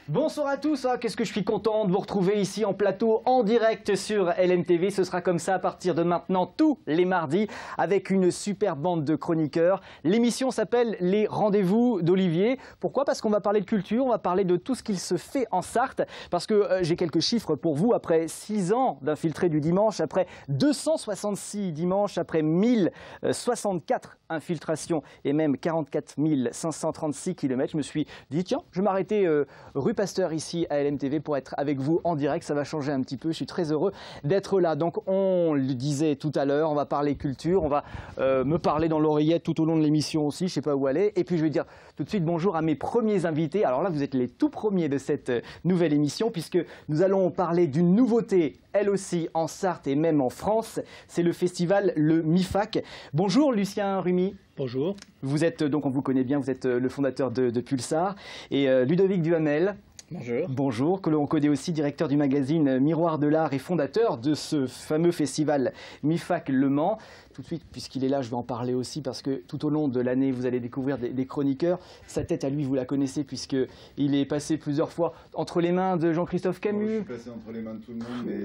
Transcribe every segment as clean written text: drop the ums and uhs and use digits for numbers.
Bonsoir à tous, qu'est-ce que je suis content de vous retrouver ici en plateau, en direct sur LMTV. Ce sera comme ça à partir de maintenant tous les mardis avec une super bande de chroniqueurs. L'émission s'appelle Les Rendez-vous d'Olivier. Pourquoi? Parce qu'on va parler de culture, on va parler de tout ce qu'il se fait en Sarthe. Parce que j'ai quelques chiffres pour vous. Après 6 ans d'infiltré du dimanche, après 266 dimanches, après 1064 infiltrations et même 44 536 km, je me suis dit tiens, je vais m'arrêter rue Pasteur ici à LMTV pour être avec vous en direct. Ça va changer un petit peu, je suis très heureux d'être là. Donc on le disait tout à l'heure, on va parler culture, on va me parler dans l'oreillette tout au long de l'émission aussi, je ne sais pas où aller. Et puis je vais dire tout de suite bonjour à mes premiers invités. Alors là vous êtes les tout premiers de cette nouvelle émission puisque nous allons parler d'une nouveauté, elle aussi en Sarthe et même en France. C'est le festival Le MIFAC. Bonjour Lucien Rumi. Bonjour. Vous êtes, donc on vous connaît bien, vous êtes le fondateur de Pulsar. Et Ludovic Duhamel. Bonjour. Bonjour, que l'on connaît aussi, directeur du magazine Miroir de l'Art et fondateur de ce fameux festival MIFAC Le Mans. Tout de suite, puisqu'il est là, je vais en parler aussi parce que tout au long de l'année, vous allez découvrir des chroniqueurs. Sa tête à lui, vous la connaissez puisqu'il est passé plusieurs fois entre les mains de Jean-Christophe Camus. Je suis passé entre les mains de tout le monde, mais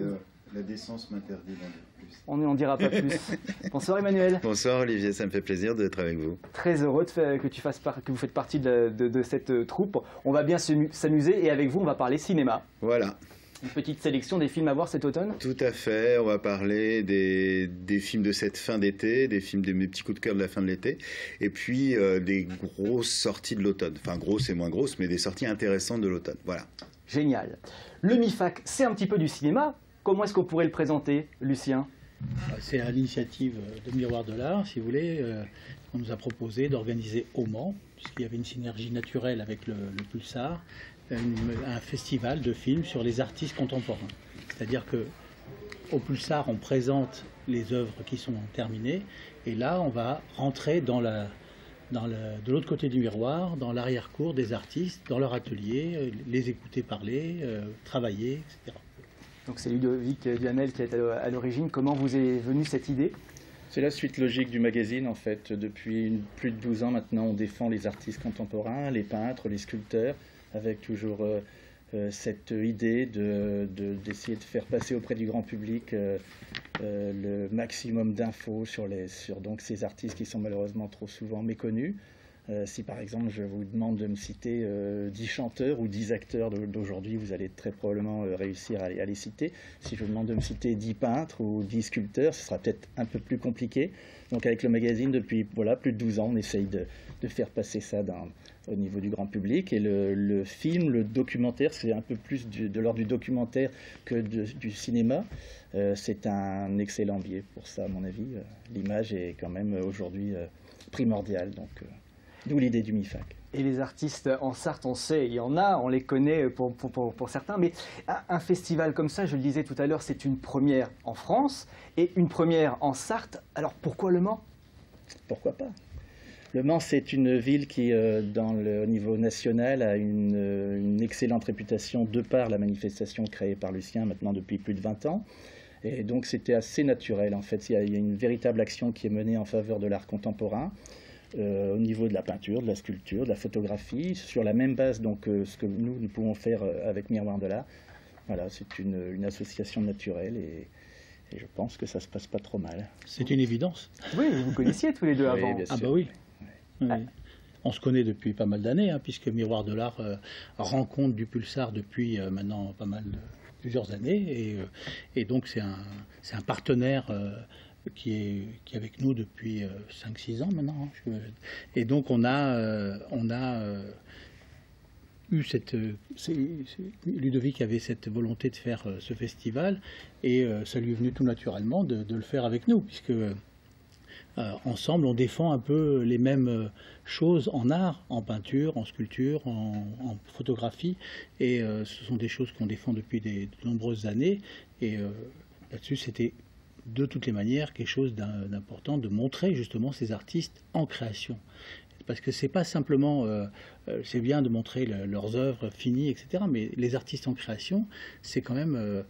la décence m'interdit d'en dire plus. On n'en dira pas plus. Bonsoir Emmanuel. Bonsoir Olivier, ça me fait plaisir d'être avec vous. Très heureux que vous faites partie de cette troupe. On va bien s'amuser et avec vous, on va parler cinéma. Voilà. Une petite sélection des films à voir cet automne. Tout à fait, on va parler des films de cette fin d'été, des films de mes petits coups de cœur de la fin de l'été, et puis des grosses sorties de l'automne. Enfin, grosses et moins grosses, mais des sorties intéressantes de l'automne. Voilà. Génial. Le MIFAC, c'est un petit peu du cinéma. Comment est-ce qu'on pourrait le présenter, Lucien? C'est à l'initiative de Miroir de l'Art, si vous voulez. On nous a proposé d'organiser au Mans, puisqu'il y avait une synergie naturelle avec le Pulsar, un festival de films sur les artistes contemporains. C'est-à-dire qu'au Pulsar, on présente les œuvres qui sont terminées, et là, on va rentrer de l'autre côté du miroir, dans l'arrière-cour des artistes, dans leur atelier, les écouter parler, travailler, etc. Donc c'est Ludovic Duhamel qui est à l'origine. Comment vous est venue cette idée? C'est la suite logique du magazine en fait. Depuis plus de 12 ans maintenant, on défend les artistes contemporains, les peintres, les sculpteurs, avec toujours cette idée d'essayer de faire passer auprès du grand public le maximum d'infos sur donc ces artistes qui sont malheureusement trop souvent méconnus. Si par exemple je vous demande de me citer 10 chanteurs ou 10 acteurs d'aujourd'hui, vous allez très probablement réussir à les citer. Si je vous demande de me citer 10 peintres ou 10 sculpteurs, ce sera peut-être un peu plus compliqué. Donc avec le magazine, depuis plus de 12 ans, on essaye de faire passer ça au niveau du grand public. Et le film, le documentaire, c'est un peu plus de l'ordre du documentaire que du cinéma. C'est un excellent biais pour ça, à mon avis. L'image est quand même aujourd'hui primordiale. Donc, d'où l'idée du MIFAC. Et les artistes en Sarthe, on sait, il y en a, on les connaît pour certains, mais un festival comme ça, je le disais tout à l'heure, c'est une première en France et une première en Sarthe. Alors pourquoi Le Mans? Pourquoi pas? Le Mans, c'est une ville qui, au niveau national, a une excellente réputation de par la manifestation créée par Lucien maintenant depuis plus de 20 ans. Et donc c'était assez naturel en fait. Il y a une véritable action qui est menée en faveur de l'art contemporain. Au niveau de la peinture, de la sculpture, de la photographie, sur la même base donc ce que nous pouvons faire avec Miroir de l'Art. Voilà, c'est une association naturelle et je pense que ça se passe pas trop mal. C'est une évidence. Oui, vous vous connaissiez tous les deux avant. Oui, bien sûr. Ah bah oui. Oui. Oui. On se connaît depuis pas mal d'années, puisque Miroir de l'Art rend compte du Pulsar depuis maintenant plusieurs années, et donc c'est un partenaire qui est avec nous depuis 5-6 ans maintenant. Et donc on a eu Ludovic avait cette volonté de faire ce festival, et ça lui est venu tout naturellement de le faire avec nous, puisque ensemble on défend un peu les mêmes choses en art, en peinture, en sculpture, en photographie, et ce sont des choses qu'on défend depuis de nombreuses années, et là-dessus c'était de toutes les manières quelque chose d'important de montrer justement ces artistes en création. Parce que c'est pas simplement, c'est bien de montrer leurs œuvres finies, etc. Mais les artistes en création, c'est quand même,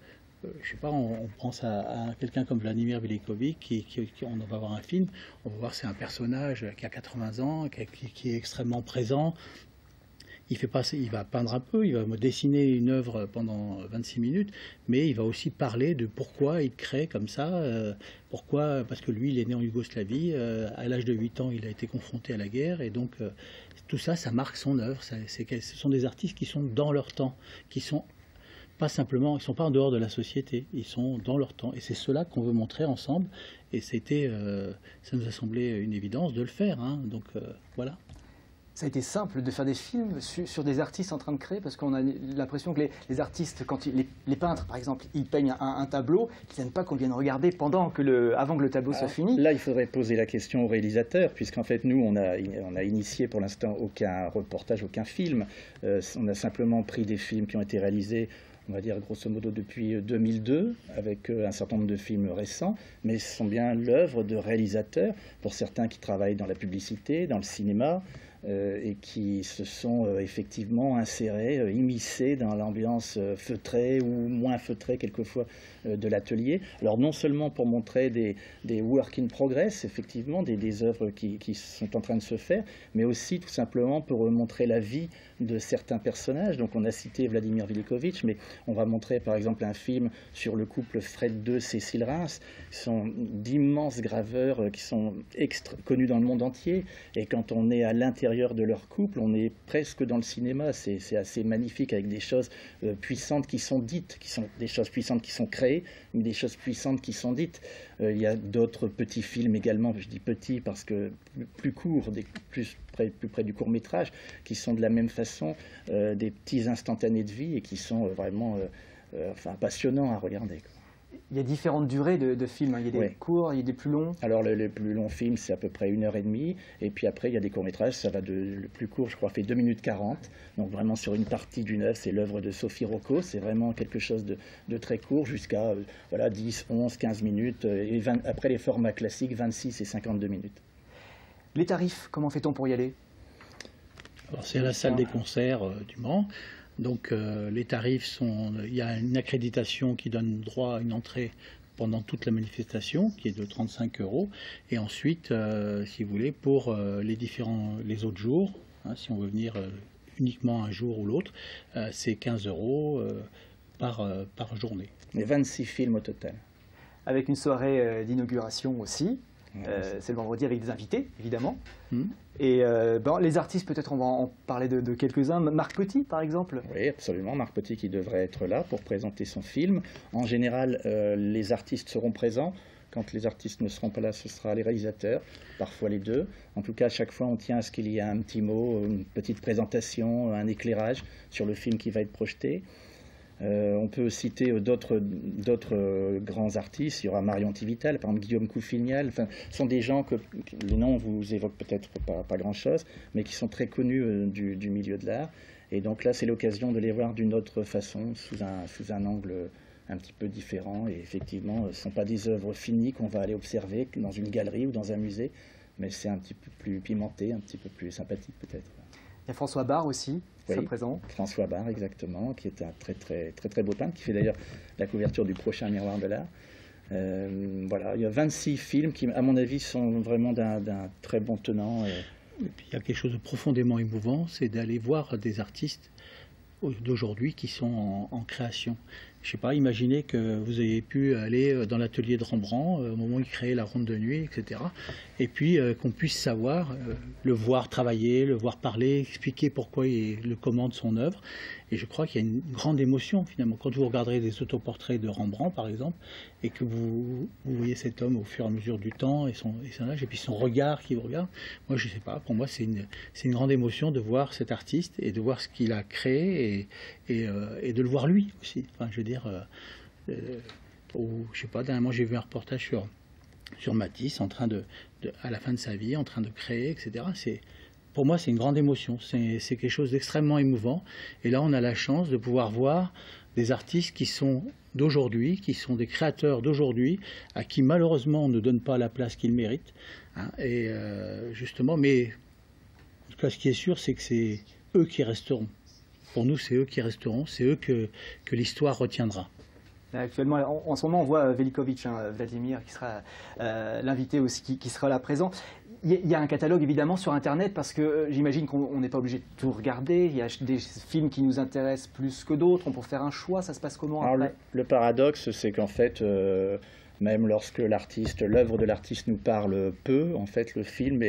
je sais pas, on pense à quelqu'un comme Vladimir Velikovic, on va voir un film, on va voir c'est un personnage qui a 80 ans, qui est extrêmement présent. il va peindre un peu, il va me dessiner une œuvre pendant 26 minutes, mais il va aussi parler de pourquoi il crée comme ça, pourquoi, parce que lui, il est né en Yougoslavie, à l'âge de 8 ans, il a été confronté à la guerre, et donc tout ça, ça marque son œuvre. Ce sont des artistes qui sont dans leur temps, qui sont pas simplement, ils sont pas en dehors de la société, ils sont dans leur temps, et c'est cela qu'on veut montrer ensemble, et ça nous a semblé une évidence de le faire, hein, donc voilà. Ça a été simple de faire des films sur des artistes en train de créer, parce qu'on a l'impression que les artistes, les peintres par exemple, ils peignent un tableau, ils n'aiment pas qu'on vienne regarder avant que le tableau soit fini. Là, il faudrait poser la question au réalisateur, puisqu'en fait, nous, on a initié pour l'instant aucun reportage, aucun film. On a simplement pris des films qui ont été réalisés, on va dire grosso modo depuis 2002, avec un certain nombre de films récents, mais ce sont bien l'œuvre de réalisateurs, pour certains qui travaillent dans la publicité, dans le cinéma, et qui se sont effectivement insérés, immiscés dans l'ambiance feutrée ou moins feutrée quelquefois de l'atelier. Alors non seulement pour montrer des work in progress, effectivement, des œuvres qui sont en train de se faire, mais aussi tout simplement pour montrer la vie de certains personnages. Donc on a cité Vladimir Velikovitch, mais on va montrer par exemple un film sur le couple Fred II, Cécile Reims, qui sont d'immenses graveurs qui sont connus dans le monde entier, et quand on est à l'intérieur de leur couple, on est presque dans le cinéma. C'est assez magnifique, avec des choses puissantes qui sont dites, qui sont des choses puissantes qui sont créées, mais des choses puissantes qui sont dites. Il y a d'autres petits films également, je dis petits parce que plus courts, plus près du court-métrage, qui sont de la même façon des petits instantanés de vie et qui sont vraiment passionnants à regarder, quoi. Il y a différentes durées de films, il y a des courts, il y a des plus longs. Alors le plus long film, c'est à peu près 1h30, et puis après il y a des courts-métrages, ça va le plus court, je crois, fait 2 minutes 40, donc vraiment sur une partie d'une œuvre. C'est l'œuvre de Sophie Rocco, c'est vraiment quelque chose de très court, jusqu'à 10, 11, 15 minutes, et après les formats classiques, 26 et 52 minutes. Les tarifs, comment fait-on pour y aller? Alors c'est à la salle des concerts du Mans. Donc les tarifs sont, il y a une accréditation qui donne droit à une entrée pendant toute la manifestation, qui est de 35 €. Et ensuite, si vous voulez, pour les autres jours, hein, si on veut venir uniquement un jour ou l'autre, c'est 15 € par journée. Mais 26 films au total. Avec une soirée d'inauguration aussi. C'est le vendredi avec des invités, évidemment. Et les artistes, peut-être on va en parler de quelques-uns. Marc Petit, par exemple. Oui, absolument. Marc Petit qui devrait être là pour présenter son film. En général, les artistes seront présents. Quand les artistes ne seront pas là, ce sera les réalisateurs, parfois les deux. En tout cas, à chaque fois, on tient à ce qu'il y ait un petit mot, une petite présentation, un éclairage sur le film qui va être projeté. On peut citer d'autres grands artistes. Il y aura Marion Tivital, par exemple Guillaume Couffignal. Enfin, ce sont des gens que les noms vous évoquent peut-être pas grand-chose, mais qui sont très connus du milieu de l'art. Et donc là, c'est l'occasion de les voir d'une autre façon, sous un angle un petit peu différent. Et effectivement, ce ne sont pas des œuvres finies qu'on va aller observer dans une galerie ou dans un musée, mais c'est un petit peu plus pimenté, un petit peu plus sympathique peut-être. Il y a François Barre aussi, qui sera présent. François Barre, exactement, qui est un très beau peintre, qui fait d'ailleurs la couverture du prochain Miroir de l'Art. Voilà, il y a 26 films qui, à mon avis, sont vraiment d'un très bon tenant. Et puis, il y a quelque chose de profondément émouvant, c'est d'aller voir des artistes d'aujourd'hui qui sont en création. Je ne sais pas, imaginez que vous ayez pu aller dans l'atelier de Rembrandt au moment où il créait la Ronde de nuit, etc. Et puis qu'on puisse savoir, le voir travailler, le voir parler, expliquer pourquoi le commande son œuvre. Et je crois qu'il y a une grande émotion finalement. Quand vous regarderez des autoportraits de Rembrandt par exemple, et que vous voyez cet homme au fur et à mesure du temps et son âge, et puis son regard qui vous regarde, moi je ne sais pas, pour moi c'est une grande émotion de voir cet artiste et de voir ce qu'il a créé et de le voir lui aussi. Enfin, je veux dire, je sais pas, dernièrement j'ai vu un reportage sur Matisse en train à la fin de sa vie, en train de créer, etc. Pour moi, c'est une grande émotion, c'est quelque chose d'extrêmement émouvant. Et là, on a la chance de pouvoir voir des artistes qui sont d'aujourd'hui, qui sont des créateurs d'aujourd'hui, à qui malheureusement on ne donne pas la place qu'ils méritent. Hein, et justement, mais en tout cas, ce qui est sûr, c'est que c'est eux qui resteront. Pour nous, c'est eux qui resteront, c'est eux que l'histoire retiendra. Actuellement, en ce moment, on voit Velikovitch, Vladimir, qui sera l'invité aussi, qui sera là présent. Il y a un catalogue évidemment sur Internet parce que j'imagine qu'on n'est pas obligé de tout regarder. Il y a des films qui nous intéressent plus que d'autres. On peut faire un choix. Ça se passe comment après? Le paradoxe, c'est qu'en fait, même lorsque l'œuvre de l'artiste nous parle peu, en fait, le film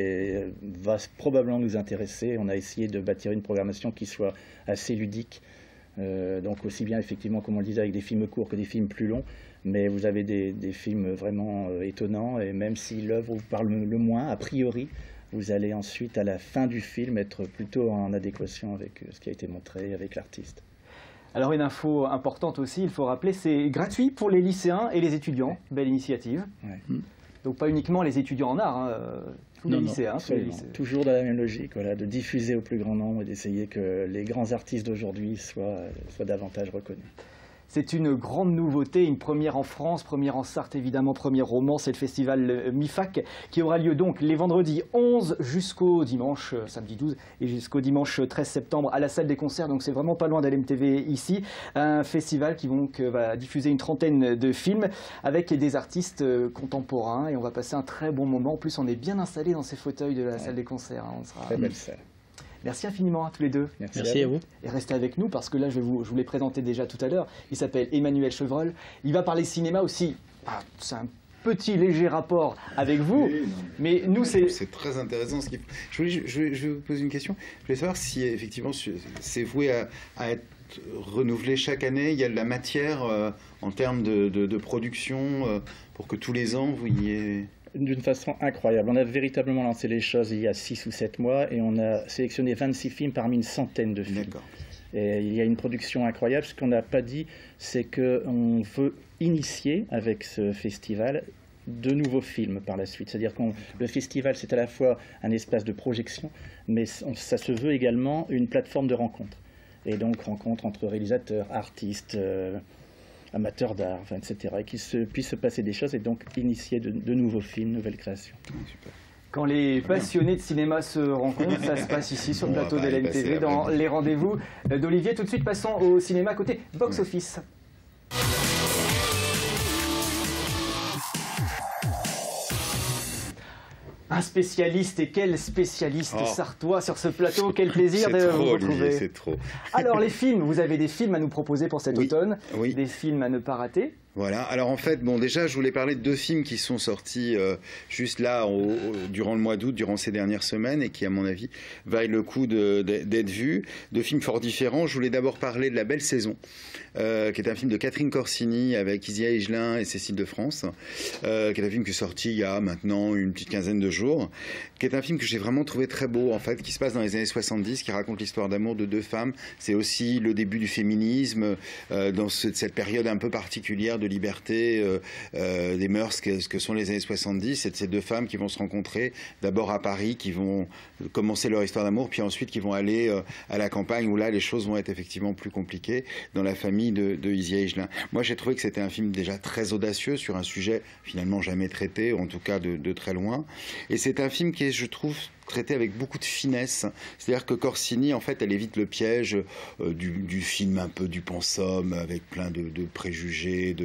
va probablement nous intéresser. On a essayé de bâtir une programmation qui soit assez ludique. Donc aussi bien effectivement, comme on le disait, avec des films courts que des films plus longs. Mais vous avez des films vraiment étonnants, et même si l'œuvre vous parle le moins, a priori, vous allez ensuite, à la fin du film, être plutôt en adéquation avec ce qui a été montré, avec l'artiste. Alors une info importante aussi, il faut rappeler, c'est gratuit pour les lycéens et les étudiants. Belle initiative. Ouais. Donc pas uniquement les étudiants en art, hein, tous les lycéens. Toujours dans la même logique, voilà, de diffuser au plus grand nombre et d'essayer que les grands artistes d'aujourd'hui soient davantage reconnus. C'est une grande nouveauté, une première en France, première en Sarthe évidemment, premier roman, c'est le festival MIFAC qui aura lieu donc les vendredis 11 jusqu'au dimanche, samedi 12 et jusqu'au dimanche 13 septembre à la salle des concerts, donc c'est vraiment pas loin d'LMTV ici. Un festival qui va diffuser une trentaine de films avec des artistes contemporains et on va passer un très bon moment. En plus on est bien installés dans ces fauteuils de la salle des concerts. Hein. Très belle salle. Merci infiniment à tous les deux. Merci à vous. Et restez avec nous parce que là, je vous l'ai présenté déjà tout à l'heure. Il s'appelle Emmanuel Chevreul. Il va parler cinéma aussi. C'est un petit léger rapport avec vous, mais nous c'est très intéressant ce qu'il faut. Je vais vous poser une question. Je voulais savoir si effectivement c'est voué à être renouvelé chaque année. Il y a de la matière en termes de production pour que tous les ans vous y ayez... D'une façon incroyable. On a véritablement lancé les choses il y a 6 ou 7 mois et on a sélectionné 26 films parmi une centaine de films. Et il y a une production incroyable. Ce qu'on n'a pas dit, c'est qu'on veut initier avec ce festival de nouveaux films par la suite. C'est-à-dire que le festival, c'est à la fois un espace de projection, mais ça se veut également une plateforme de rencontre. Et donc rencontre entre réalisateurs, artistes, amateurs d'art, enfin, etc., et qu'il puisse se passer des choses et donc initier de nouveaux films, nouvelles créations. Super. Quand les passionnés de cinéma se rencontrent, ça se passe ici sur le plateau de LMTV dans les rendez-vous d'Olivier. Tout de suite, passons au cinéma côté box-office. Un spécialiste, et quel spécialiste sartois sur ce plateau, quel plaisir de vous retrouver. C'est trop. Alors les films, vous avez des films à nous proposer pour cet automne, des films à ne pas rater. Voilà, alors en fait, déjà je voulais parler de 2 films qui sont sortis juste là durant le mois d'août, durant ces dernières semaines, et qui à mon avis valent le coup d'être vus. 2 films fort différents. Je voulais d'abord parler de La Belle Saison, qui est un film de Catherine Corsini avec Isia Higelin et Cécile de France, qui est un film qui est sorti il y a maintenant une petite quinzaine de jours, qui est un film que j'ai vraiment trouvé très beau en fait, qui se passe dans les années 70, qui raconte l'histoire d'amour de 2 femmes. C'est aussi le début du féminisme dans cette période un peu particulière de liberté des mœurs que sont les années 70, c'est de ces 2 femmes qui vont se rencontrer d'abord à Paris, qui vont commencer leur histoire d'amour, puis ensuite qui vont aller à la campagne où là les choses vont être effectivement plus compliquées dans la famille de Isia Higelin. Moi j'ai trouvé que c'était un film déjà très audacieux sur un sujet finalement jamais traité, ou en tout cas de très loin, et c'est un film qui est, je trouve, traité avec beaucoup de finesse. C'est-à-dire que Corsini, en fait, elle évite le piège du film un peu du pensum, avec plein de préjugés,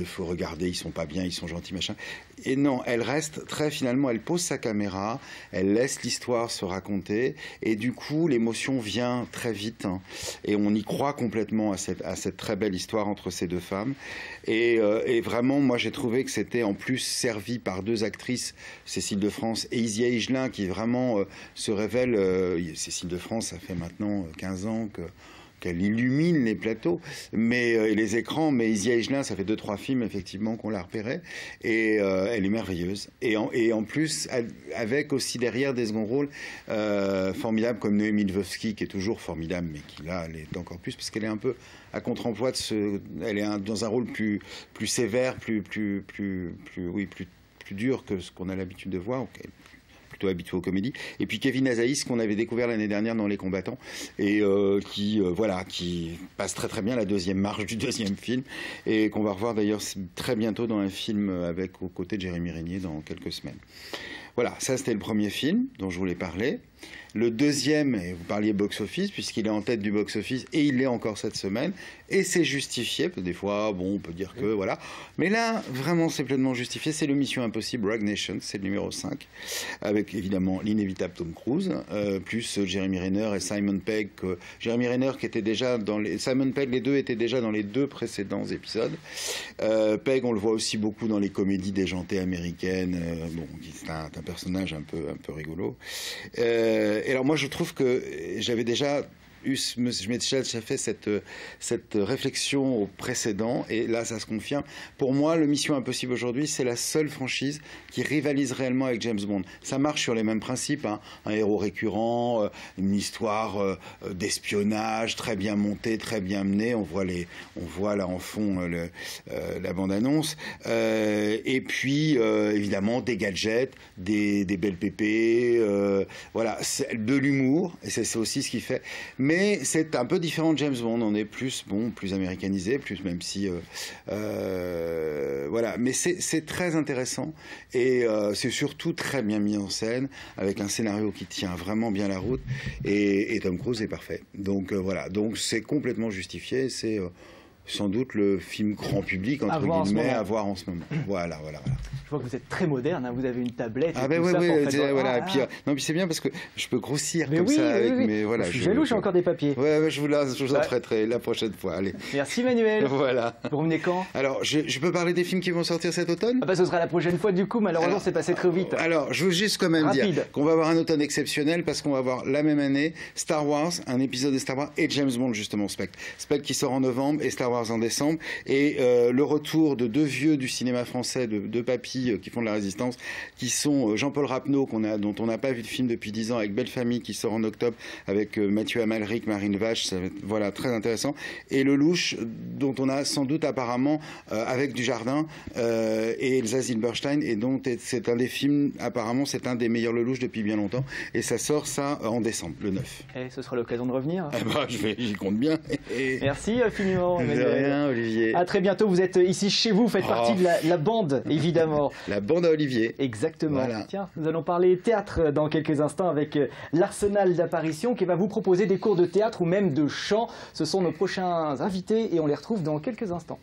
faut regarder, ils sont pas bien, ils sont gentils, machin. Et non, elle reste finalement, elle pose sa caméra, elle laisse l'histoire se raconter, et du coup, l'émotion vient très vite, hein, et on y croit complètement à cette très belle histoire entre ces 2 femmes. Et vraiment, moi, j'ai trouvé que c'était en plus servi par 2 actrices, Cécile de France et Isia Higelin, qui vraiment se révèle. Cécile de France, ça fait maintenant 15 ans qu'elle illumine les plateaux et les écrans, mais Isia Higelin, ça fait 2-3 films effectivement qu'on l'a repérée, et elle est merveilleuse. Et en plus, avec aussi derrière des seconds rôles formidables comme Noémie Lvovsky, qui est toujours formidable, mais qui là, elle est encore plus, parce qu'elle est un peu à contre-emploi elle est dans un rôle plus sévère, plus dur que ce qu'on a l'habitude de voir. Plutôt habitué aux comédies. Et puis Kevin Azaïs, qu'on avait découvert l'année dernière dans Les Combattants, et qui passe très très bien la 2e marche du 2e film, et qu'on va revoir d'ailleurs très bientôt dans un film aux côtés de Jérémy Régnier dans quelques semaines. Voilà, ça c'était le premier film dont je voulais parler. Le deuxième, et vous parliez box-office, puisqu'il est en tête du box-office, et il l'est encore cette semaine, et c'est justifié, des fois, bon, on peut dire que, voilà. Mais là, vraiment, c'est pleinement justifié, c'est le Mission Impossible Rogue Nation, c'est le numéro 5, avec évidemment l'inévitable Tom Cruise, plus Jeremy Renner et Simon Pegg. Jeremy Renner qui était déjà dans les... Simon Pegg, les deux étaient déjà dans les 2 précédents épisodes. Pegg, on le voit aussi beaucoup dans les comédies déjantées américaines, bon, c'est un personnage un peu rigolo. Et alors moi je trouve que j'avais déjà je m'ai déjà fait cette réflexion au précédent, et là ça se confirme. Pour moi, le Mission Impossible aujourd'hui, c'est la seule franchise qui rivalise réellement avec James Bond. Ça marche sur les mêmes principes, hein. Un héros récurrent, une histoire d'espionnage très bien montée, très bien menée. On voit là en fond la bande-annonce. Et puis évidemment des gadgets, des belles pépées, voilà, de l'humour, et c'est aussi ce qui fait. Mais c'est un peu différent de James Bond. On est plus américanisé, même si voilà. Mais c'est très intéressant, et c'est surtout très bien mis en scène, avec un scénario qui tient vraiment bien la route, et Tom Cruise est parfait. Donc voilà. Donc c'est complètement justifié. C'est sans doute le film grand public, entre guillemets, à voir en ce moment. Voilà. Je vois que vous êtes très moderne, hein, vous avez une tablette. Ah ben oui, voilà. Et puis, non, puis c'est bien parce que je peux grossir comme ça avec mes... Voilà, je suis jaloux, j'ai encore des papiers. Ouais, je vous en prêterai la prochaine fois. Allez. Merci Manuel. Voilà. Vous revenez quand? Alors, je peux parler des films qui vont sortir cet automne? Ce sera la prochaine fois du coup, malheureusement c'est passé trop vite. Alors, je veux juste quand même dire qu'on va avoir un automne exceptionnel, parce qu'on va avoir la même année Star Wars, un épisode de Star Wars, et James Bond justement, Spectre qui sort en novembre, et Star Wars en décembre. Et le retour de 2 vieux du cinéma français, de papis qui font de la résistance, qui sont Jean-Paul Rapneau, dont on n'a pas vu de film depuis 10 ans, avec Belle Famille, qui sort en octobre, avec Mathieu Amalric, Marine Vache, ça va être, voilà, très intéressant. Et Le Louche, dont on a sans doute apparemment, avec Dujardin et Elsa Zilberstein, et dont c'est un des films, apparemment c'est un des meilleurs Le Louche depuis bien longtemps, et ça sort en décembre, le 9. Et ce sera l'occasion de revenir. J'y compte bien. Merci infiniment. De rien, Olivier. À très bientôt, vous êtes ici chez vous, faites partie de la bande, évidemment. La bande à Olivier. Exactement. Voilà. Tiens, nous allons parler théâtre dans quelques instants avec l'Arsenal d'apparition qui va vous proposer des cours de théâtre ou même de chant. Ce sont nos prochains invités et on les retrouve dans quelques instants.